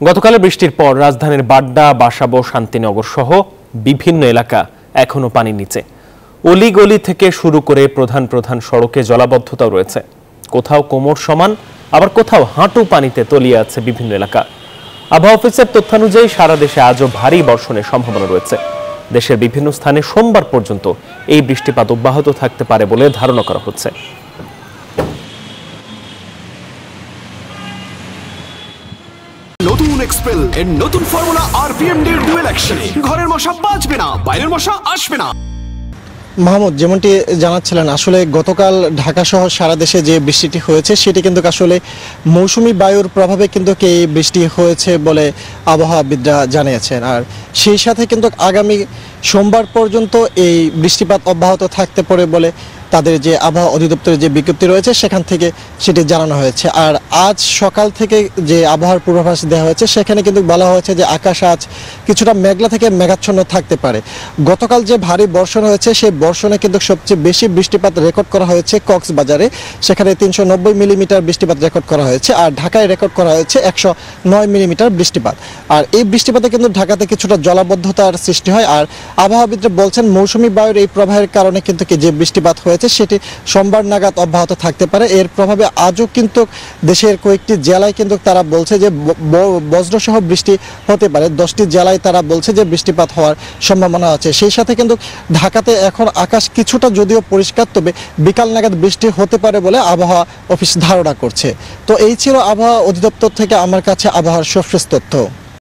গতকালের বৃষ্টির পর রাজধানীর বাড্ডা, বাসাবো, শান্তিনগর সহ বিভিন্ন এলাকা এখনো পানির নিচে। অলিগলি থেকে শুরু করে প্রধান প্রধান সড়কে জলাবদ্ধতাও রয়েছে। কোথাও কোমর সমান, আবার কোথাও হাঁটু পানিতে তলিয়ে আছে বিভিন্ন এলাকা। আবহাওয়া অফিসের তথ্যানুযায়ী সারা দেশে আজও ভারী বর্ষণের সম্ভাবনা রয়েছে। দেশের বিভিন্ন স্থানে সোমবার পর্যন্ত এই বৃষ্টিপাত অব্যাহত থাকতে পারে বলে ধারণা করা হচ্ছে। নতুন এক্সপেল এর নতুন ফর্মুলা আরপিএম এর ডুয়েল অ্যাকশনে ঘরের মশা বাঁচবে না, বাইরের মশা আসবে না। মাহমুদ, যেমনটি জানাচ্ছিলেন, আসলে গতকাল ঢাকা সহ সারা দেশে যে বৃষ্টিটি হয়েছে সেটি কিন্তু আসলে মৌসুমি বায়ুর প্রভাবে কিন্তু এই বৃষ্টি হয়েছে বলে আবহাওয়াবিদরা জানিয়েছেন। আর সেই সাথে কিন্তু আগামী সোমবার পর্যন্ত এই বৃষ্টিপাত অব্যাহত থাকতে পারে বলে তাদের যে আবহাওয়া অধিদপ্তরের যে বিজ্ঞপ্তি রয়েছে সেখান থেকে সেটি জানানো হয়েছে। আর আজ সকাল থেকে যে আবহাওয়ার পূর্বাভাস দেওয়া হয়েছে সেখানে কিন্তু বলা হয়েছে যে আকাশ আজ কিছুটা মেঘলা থেকে মেঘাচ্ছন্ন থাকতে পারে। গতকাল যে ভারী বর্ষণ হয়েছে সেই বর্ষণে কিন্তু সবচেয়ে বেশি বৃষ্টিপাত রেকর্ড করা হয়েছে কক্সবাজারে, সেখানে 390 মিলিমিটার বৃষ্টিপাত রেকর্ড করা হয়েছে। আর ঢাকায় রেকর্ড করা হয়েছে 109 মিলিমিটার বৃষ্টিপাত। আর এই বৃষ্টিপাতে কিন্তু ঢাকাতে কিছুটা জলাবদ্ধতার সৃষ্টি হয়। আর আবহাওয়াবিদরা বলছেন মৌসুমি বায়ুর এই প্রবাহের কারণে কিন্তু যে বৃষ্টিপাত হয়েছে সেটি সোমবার নাগাদ অব্যাহত থাকতে পারে। এর প্রভাবে আজও কিন্তু দেশের কয়েকটি জেলায় কিন্তু তারা বলছে যে বজ্রসহ বৃষ্টি হতে পারে। 10টি জেলায় তারা বলছে যে বৃষ্টিপাত হওয়ার সম্ভাবনা আছে। সেই সাথে কিন্তু ঢাকাতে এখন আকাশ কিছুটা যদিও পরিষ্কার, তবে বিকাল নাগাদ বৃষ্টি হতে পারে বলে আবহাওয়া অফিস ধারণা করছে। তো এই ছিল আবহাওয়া অধিদপ্তর থেকে আমার কাছে আবহাওয়ার সর্বশেষ তথ্য।